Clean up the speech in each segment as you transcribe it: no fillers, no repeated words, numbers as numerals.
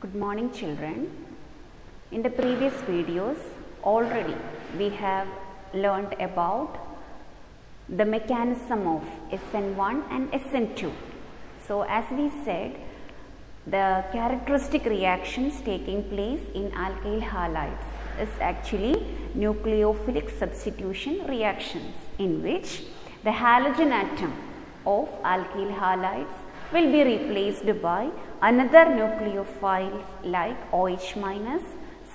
Good morning, children. In the previous videos already we have learned about the mechanism of SN1 and SN2. So as we said, the characteristic reactions taking place in alkyl halides is actually nucleophilic substitution reactions, in which the halogen atom of alkyl halides will be replaced by another nucleophile like OH minus,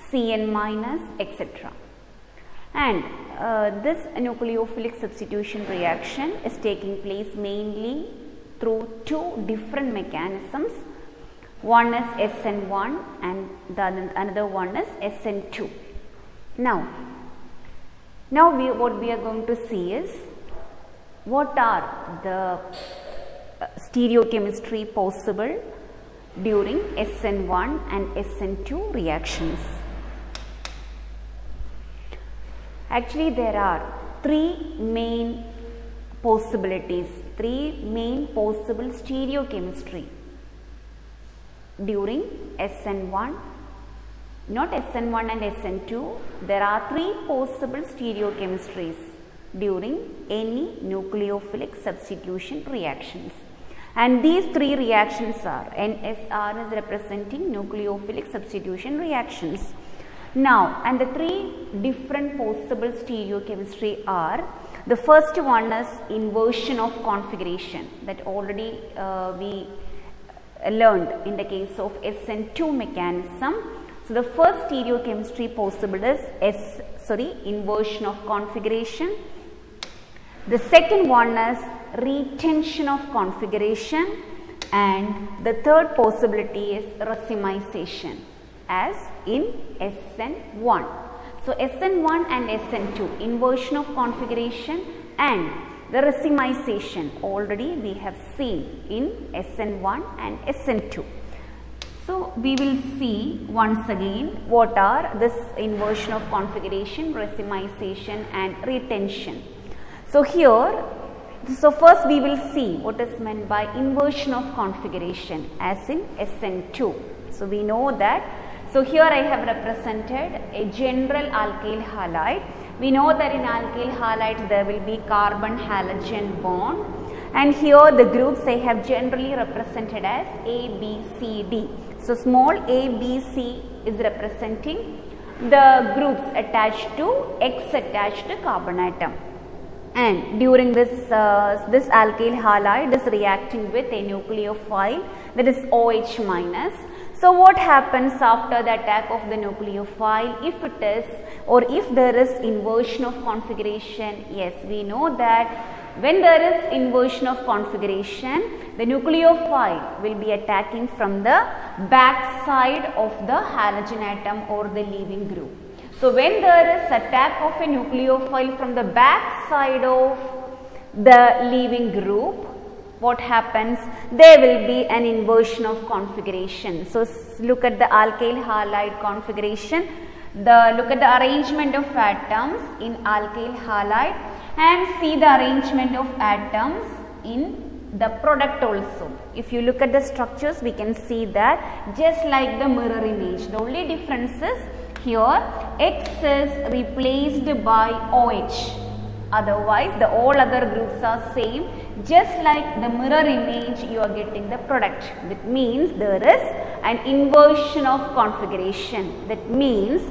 CN minus, etc. And this nucleophilic substitution reaction is taking place mainly through two different mechanisms. One is SN1 and another one is SN2. Now what we are going to see is what are the stereochemistry possible during SN1 and SN2 reactions. Actually, there are three main possibilities, three main possible stereochemistry during SN1, not SN1 and SN2. There are three possible stereochemistries during any nucleophilic substitution reactions. And these three reactions are, NSR is representing nucleophilic substitution reactions. Now, and the three different possible stereochemistry are, the first one is inversion of configuration, that already we learned in the case of SN2 mechanism. So the first stereochemistry possible is inversion of configuration. The second one is retention of configuration, and the third possibility is racemization, as in SN1. So SN1 and SN2, inversion of configuration and the racemization, already we have seen in SN1 and SN2. So we will see once again what are this inversion of configuration, racemization and retention. So first we will see what is meant by inversion of configuration as in SN2. So we know that. So here I have represented a general alkyl halide. We know that in alkyl halides there will be carbon halogen bond, and here the groups I have generally represented as A, B, C, D. So small a, b, c is representing the groups attached to X attached carbon atom. And during this alkyl halide is reacting with a nucleophile, that is OH minus. So what happens after the attack of the nucleophile, if it is, or if there is inversion of configuration? Yes, we know that when there is inversion of configuration, the nucleophile will be attacking from the back side of the halogen atom or the leaving group. So when there is attack of a nucleophile from the back side of the leaving group, what happens? There will be an inversion of configuration. So look at the alkyl halide configuration. Look at the arrangement of atoms in alkyl halide and see the arrangement of atoms in the product also. If you look at the structures, we can see that just like the mirror image. The only difference is here X is replaced by OH. Otherwise, all other groups are same. Just like the mirror image, you are getting the product. That means there is an inversion of configuration. That means,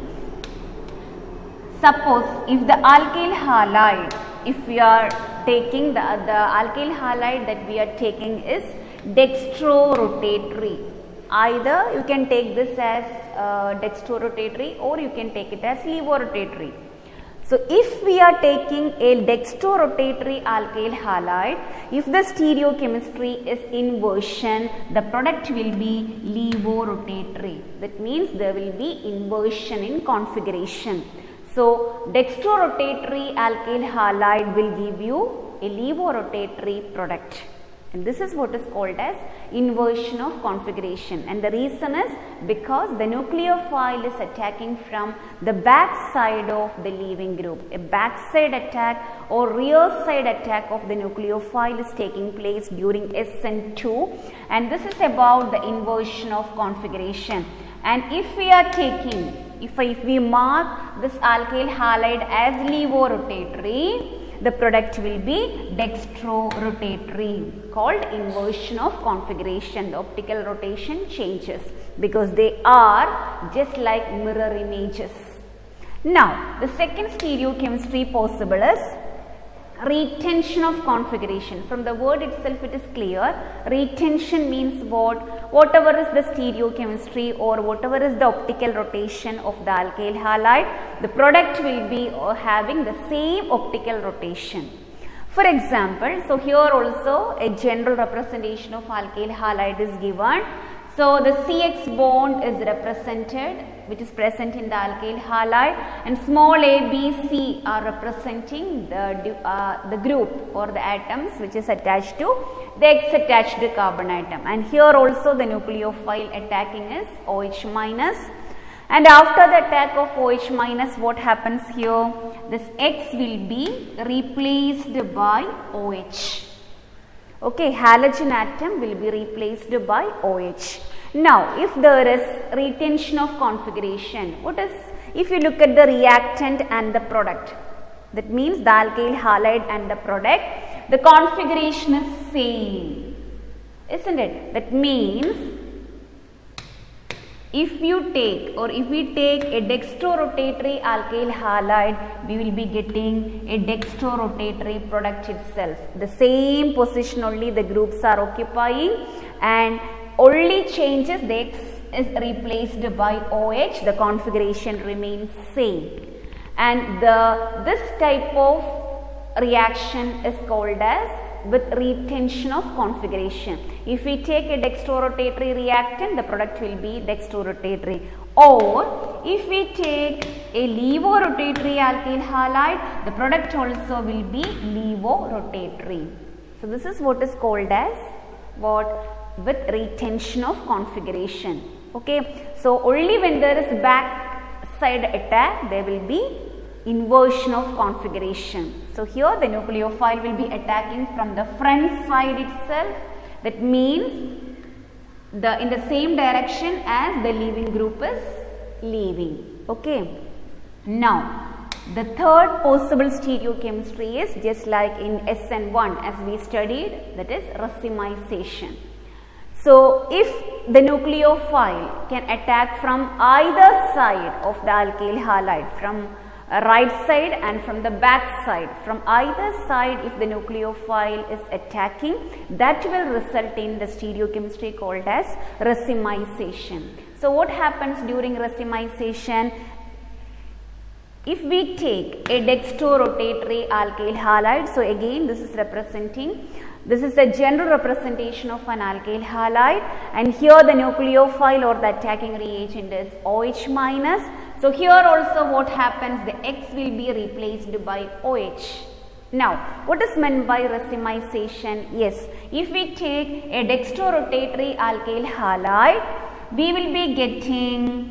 suppose if the alkyl halide, if we are taking the alkyl halide that we are taking is dextrorotatory. Either you can take this as dextrorotatory or you can take it as levorotatory. So if we are taking a dextrorotatory alkyl halide, if the stereochemistry is inversion, the product will be levorotatory. That means there will be inversion in configuration. So dextrorotatory alkyl halide will give you a levorotatory product. And this is what is called as inversion of configuration. And the reason is because the nucleophile is attacking from the back side of the leaving group. A backside attack or rear side attack of the nucleophile is taking place during SN2, and this is about the inversion of configuration. And if we are taking, if we mark this alkyl halide as levorotatory, the product will be dextrorotatory, called inversion of configuration. The optical rotation changes because they are just like mirror images. Now, the second stereochemistry possible is retention of configuration. From the word itself it is clear. Retention means what? Whatever is the stereochemistry or whatever is the optical rotation of the alkyl halide, the product will be having the same optical rotation. For example, so here also a general representation of alkyl halide is given. So the CX bond is represented, which is present in the alkyl halide, and small a, b, c are representing the group or the atoms which is attached to the X attached carbon atom. And here also the nucleophile attacking is OH minus. And after the attack of OH minus, what happens here? This X will be replaced by OH. Okay, halogen atom will be replaced by OH. Now, if there is retention of configuration, what is, if you look at the reactant and the product, that means the alkyl halide and the product, the configuration is same, isn't it? That means if you take or if we take a dextrorotatory alkyl halide, we will be getting a dextrorotatory product itself. The same position only the groups are occupying, and only changes the X is replaced by OH, the configuration remains same. And this type of reaction is called as with retention of configuration. If we take a dextrorotatory reactant, the product will be dextrorotatory. Or if we take a levorotatory alkyl halide, the product also will be levorotatory. So this is what is called as what? With retention of configuration. Okay. So only when there is back side attack, there will be inversion of configuration. So here the nucleophile will be attacking from the front side itself. That means in the same direction as the leaving group is leaving. Okay. Now the third possible stereochemistry is just like in SN1 as we studied, that is racemization. So if the nucleophile can attack from either side of the alkyl halide, from right side and from the back side, from either side, if the nucleophile is attacking, that will result in the stereochemistry called as racemization. So what happens during racemization? If we take a dextrorotatory alkyl halide, so again this is representing, this is the general representation of an alkyl halide, and here the nucleophile or the attacking reagent is OH minus. So here also what happens, the X will be replaced by OH. Now what is meant by racemization? Yes, if we take a dextrorotatory alkyl halide, we will be getting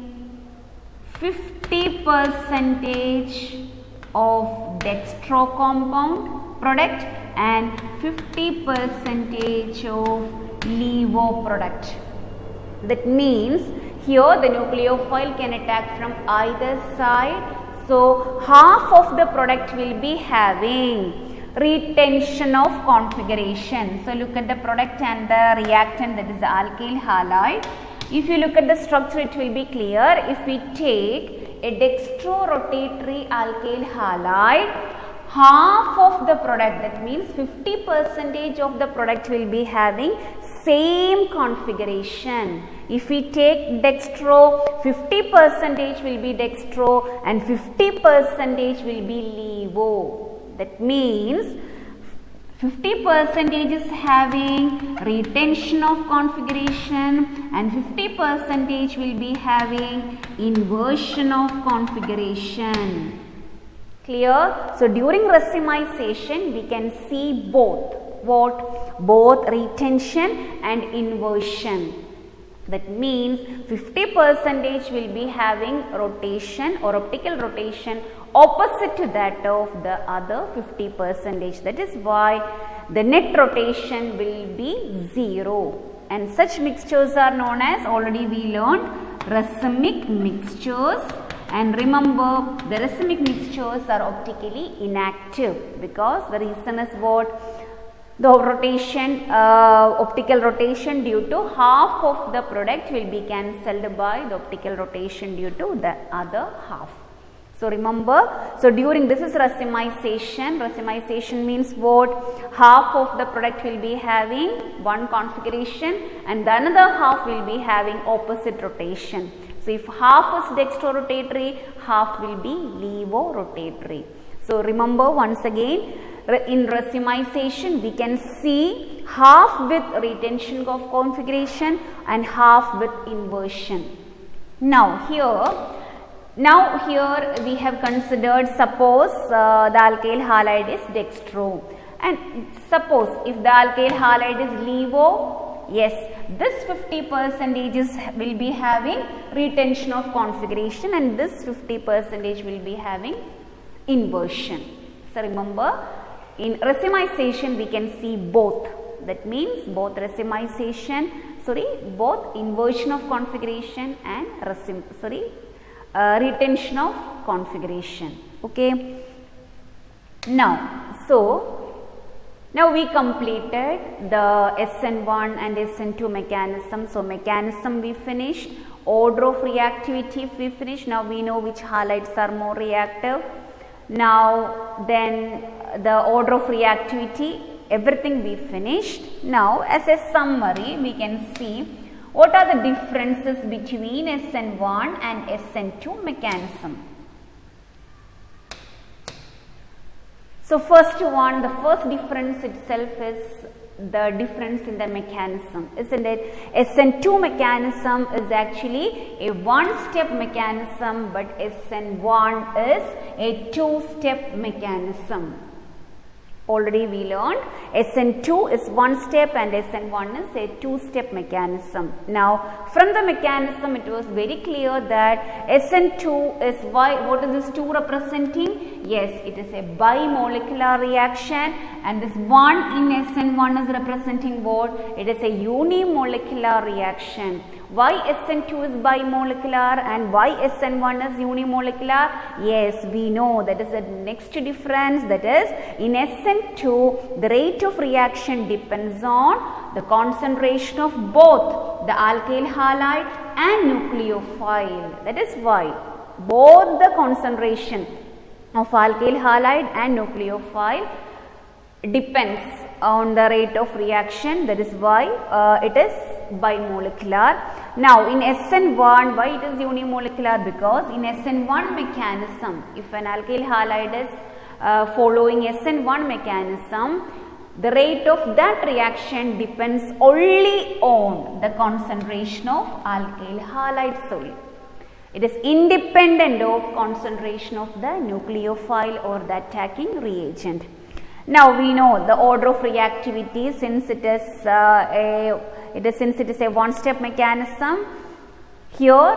50% of dextro compound product and 50% of levo product. That means here the nucleophile can attack from either side. So half of the product will be having retention of configuration. So look at the product and the reactant, that is the alkyl halide. If you look at the structure, it will be clear. If we take a dextrorotatory alkyl halide, half of the product, that means 50% of the product will be having same configuration. If we take dextro, 50% will be dextro and 50% will be levo. That means 50% is having retention of configuration and 50% will be having inversion of configuration. Clear? So during racemization we can see both. What? Both retention and inversion. That means 50% will be having rotation or optical rotation opposite to that of the other 50%. That is why the net rotation will be 0. And such mixtures are known as, already we learned, racemic mixtures. And remember, the racemic mixtures are optically inactive because the reason is what? The rotation, optical rotation due to half of the product will be cancelled by the optical rotation due to the other half. So remember, so during this is racemization. Racemization means what? Half of the product will be having one configuration and the another half will be having opposite rotation. So if half is dextrorotatory, half will be levorotatory. So remember once again, in racemization we can see half with retention of configuration and half with inversion. Now here we have considered, suppose the alkyl halide is dextro, and suppose if the alkyl halide is levo, yes, this 50% will be having retention of configuration and this 50% will be having inversion. So remember, in racemization we can see both. That means both racemization, both inversion of configuration and retention of configuration. Okay. Now we completed the SN1 and SN2 mechanism. So mechanism we finished, order of reactivity we finished. Now we know which halides are more reactive. Now then the order of reactivity, everything we finished. Now as a summary we can see what are the differences between SN1 and SN2 mechanism. So first one, the first difference itself is the difference in the mechanism, isn't it? SN2 mechanism is actually a one-step mechanism, but SN1 is a two-step mechanism. Already we learned SN2 is one step and SN1 is a two-step mechanism. Now from the mechanism it was very clear that SN2 is what is this 2 representing? Yes, it is a bimolecular reaction, and this 1 in SN1 is representing what? It is a unimolecular reaction. Why SN2 is bimolecular and why SN1 is unimolecular? Yes, we know that is the next difference, that is in SN2 the rate of reaction depends on the concentration of both the alkyl halide and nucleophile. That is why both the concentration of alkyl halide and nucleophile depends on the rate of reaction. That is why it is bimolecular. Now in SN1, why it is unimolecular? Because in SN1 mechanism, if an alkyl halide is following SN1 mechanism, the rate of that reaction depends only on the concentration of alkyl halide solute. It is independent of concentration of the nucleophile or the attacking reagent. Now we know the order of reactivity, since it is a one-step mechanism. Here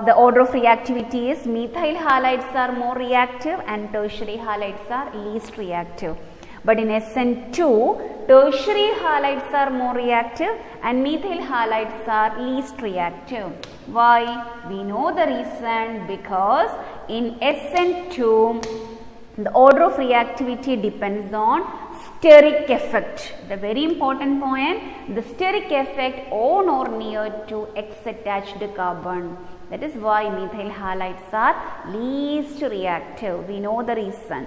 the order of reactivity is methyl halides are more reactive and tertiary halides are least reactive. But in SN2, tertiary halides are more reactive and methyl halides are least reactive. Why? We know the reason, because in SN2 the order of reactivity depends on steric effect. The very important point, the steric effect on or near to X-attached carbon. That is why methyl halides are least reactive. We know the reason.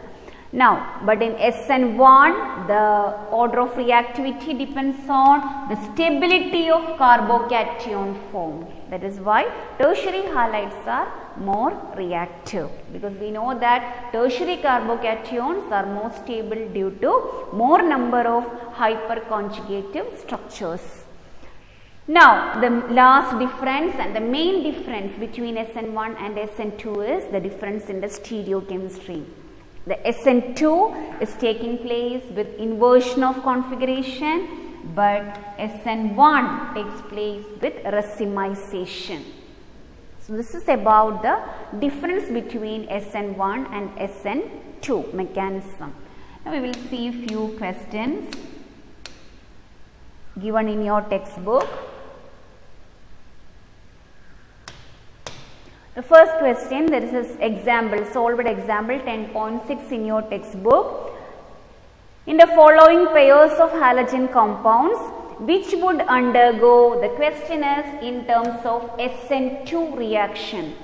Now, but in SN1, the order of reactivity depends on the stability of carbocation form. That is why tertiary halides are more reactive, because we know that tertiary carbocations are more stable due to more number of hyperconjugative structures. Now, the last difference and the main difference between SN1 and SN2 is the difference in the stereochemistry. The SN2 is taking place with inversion of configuration, but SN1 takes place with racemization. So this is about the difference between SN1 and SN2 mechanism. Now we will see a few questions given in your textbook. The first question, there is this example, solved example 10.6 in your textbook. In the following pairs of halogen compounds, which would undergo, the question is in terms of SN2 reaction.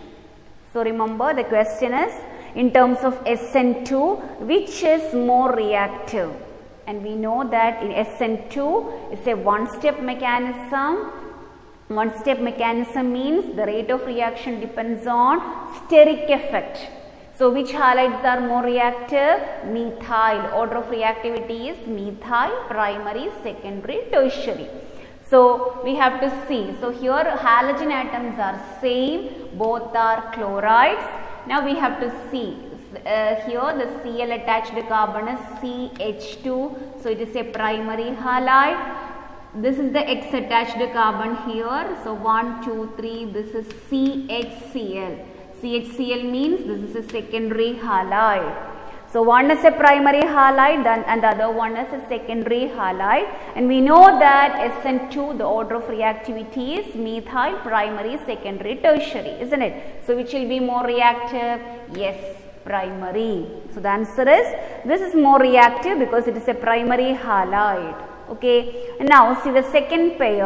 So remember, the question is in terms of SN2, which is more reactive? And we know that in SN2, it's a one-step mechanism. One-step mechanism means the rate of reaction depends on steric effect. So which halides are more reactive? Methyl. Order of reactivity is methyl, primary, secondary, tertiary. So we have to see. So here halogen atoms are same, both are chlorides. Now we have to see. Here the Cl attached carbon is CH2. So it is a primary halide. This is the X attached carbon here. So 1, 2, 3. This is CHCl. CHCl means this is a secondary halide. So one is a primary halide and the other one is a secondary halide. And we know that SN2, the order of reactivity is methyl, primary, secondary, tertiary, isn't it? So which will be more reactive? Yes, primary. So the answer is this is more reactive because it is a primary halide. Okay. And now see the second pair.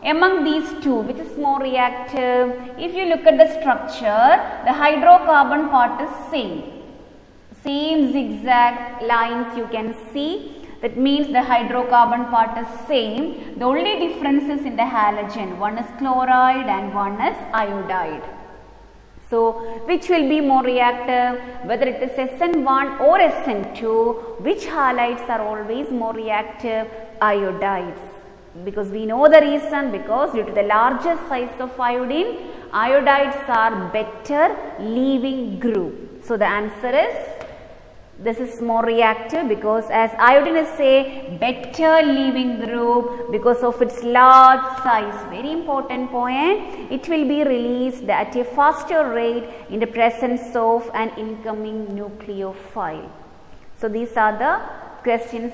Among these two, which is more reactive? If you look at the structure, the hydrocarbon part is same. Same zigzag lines you can see. That means the hydrocarbon part is same. The only difference is in the halogen. One is chloride and one is iodide. So, which will be more reactive? Whether it is SN1 or SN2, which halides are always more reactive? Iodides. Because we know the reason, because due to the larger size of iodine, iodides are better leaving group. So, the answer is this is more reactive because as iodine is a better leaving group because of its large size. Very important point. It will be released at a faster rate in the presence of an incoming nucleophile. So these are the questions,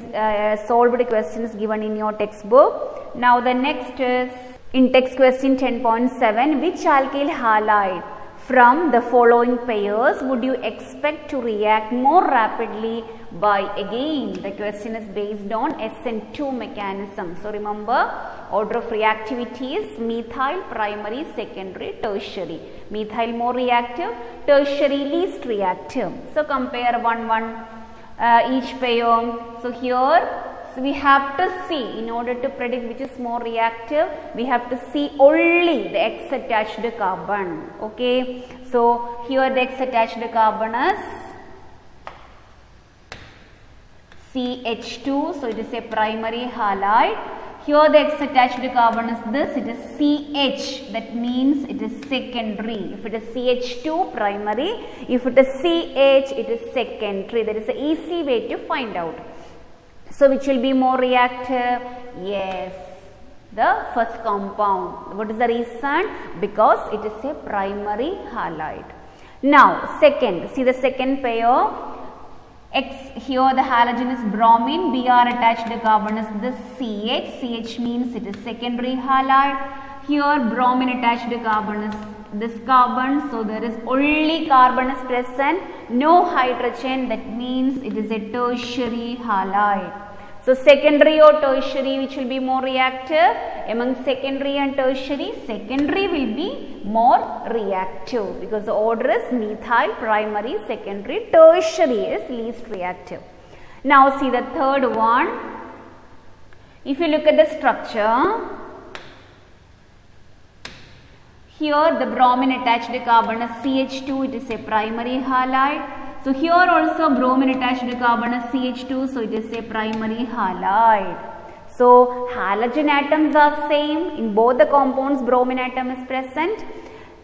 solved questions given in your textbook. Now the next is in text question 10.7. Which alkyl halide from the following pairs would you expect to react more rapidly by? Again, the question is based on SN2 mechanism. So remember, order of reactivity is methyl, primary, secondary, tertiary. Methyl more reactive, tertiary least reactive. So compare each pair. So here we have to see, in order to predict which is more reactive, we have to see only the X attached carbon. Okay. So here the X attached carbon is CH2. So it is a primary halide. Here the X attached carbon is this. It is CH. That means it is secondary. If it is CH2, primary. If it is CH, it is secondary. There is an easy way to find out. So which will be more reactive? Yes, the first compound. What is the reason? Because it is a primary halide. Now second, see the second pair. X, here the halogen is bromine, Br attached carbon is this CH. CH means it is secondary halide. Here bromine attached carbon is this carbon. So there is only carbon is present, no hydrogen. That means it is a tertiary halide. So secondary or tertiary, which will be more reactive? Among secondary and tertiary, secondary will be more reactive because the order is methyl, primary, secondary, tertiary is least reactive. Now see the third one. If you look at the structure, here the bromine attached carbon is CH2, it is a primary halide. So here also bromine attached carbon is CH2, so it is a primary halide. So halogen atoms are same, in both the compounds bromine atom is present.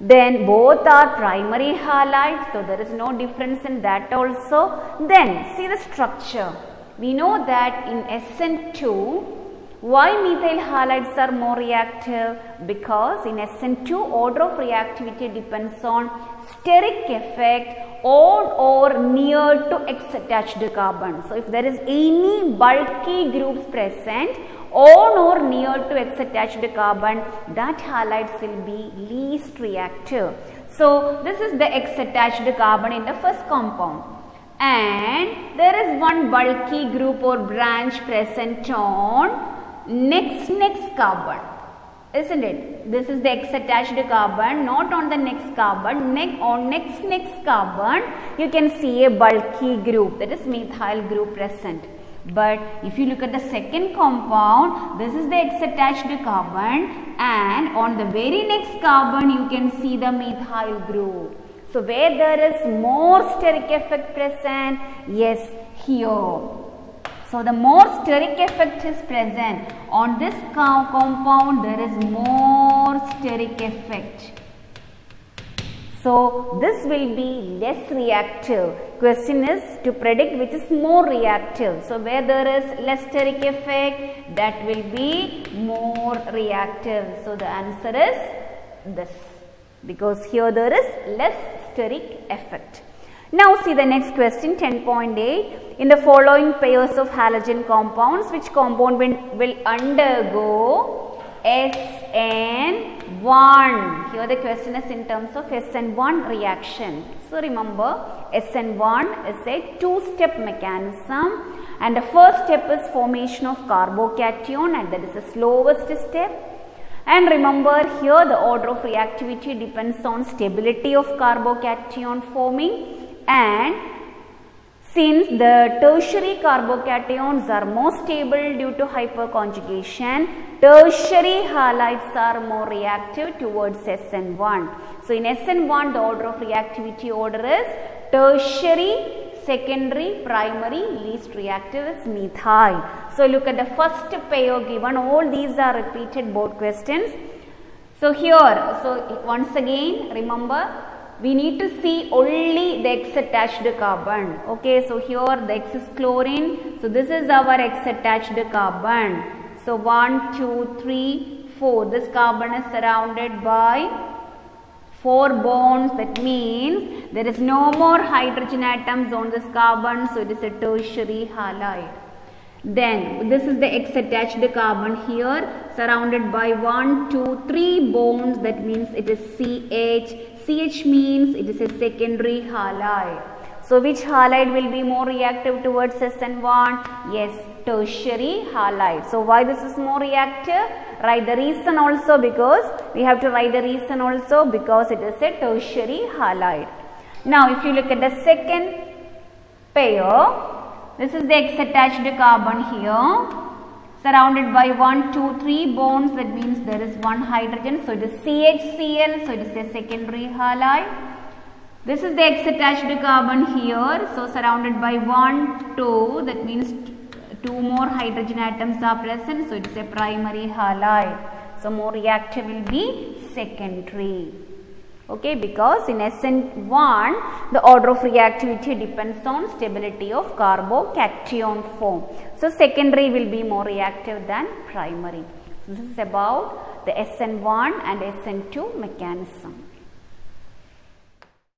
Then both are primary halides, so there is no difference in that also. Then see the structure. We know that in SN2, why methyl halides are more reactive? Because in SN2, order of reactivity depends on steric effect on or near to X attached carbon. So if there is any bulky groups present, on or near to X attached carbon, that halides will be least reactive. So this is the X attached carbon in the first compound, and there is one bulky group or branch present on next carbon, isn't it? This is the X attached carbon, not on the next carbon. On next carbon you can see a bulky group, that is methyl group present. But if you look at the second compound, this is the X attached carbon, and on the very next carbon you can see the methyl group. So where there is more steric effect present? Yes, here. So the more steric effect is present on this compound, there is more steric effect. So this will be less reactive. Question is to predict which is more reactive. So where there is less steric effect, that will be more reactive. So the answer is this, because here there is less steric effect. Now see the next question, 10.8. In the following pairs of halogen compounds, which compound will undergo SN1? Here the question is in terms of SN1 reaction. So remember, SN1 is a two-step mechanism, and the first step is formation of carbocation, and that is the slowest step. And remember, here the order of reactivity depends on stability of carbocation forming. And since the tertiary carbocations are more stable due to hyperconjugation, tertiary halides are more reactive towards SN1. So in SN1, the order of reactivity order is tertiary, secondary, primary, least reactive is methyl. So look at the first pair given. All these are repeated board questions. So here, so once again remember, we need to see only the X attached carbon. Okay, so here the X is chlorine. So this is our X attached carbon. So 1, 2, 3, 4. This carbon is surrounded by 4 bonds. That means there is no more hydrogen atoms on this carbon. So it is a tertiary halide. Then this is the X attached carbon here, surrounded by 1, 2, 3 bonds. That means it is CH. CH means it is a secondary halide. So which halide will be more reactive towards SN1? Yes, tertiary halide. So why this is more reactive? Write the reason also, because we have to write the reason also, because it is a tertiary halide. Now if you look at the second pair, this is the X attached carbon here, surrounded by 1, 2, 3 bonds. That means there is one hydrogen. So it is CHCl. So it is a secondary halide. This is the X attached carbon here. So surrounded by 1, 2. That means 2 more hydrogen atoms are present. So it is a primary halide. So more reactive will be secondary. Okay, because in SN1 the order of reactivity depends on stability of carbocation form. So secondary will be more reactive than primary. So this is about the SN1 and SN2 mechanism.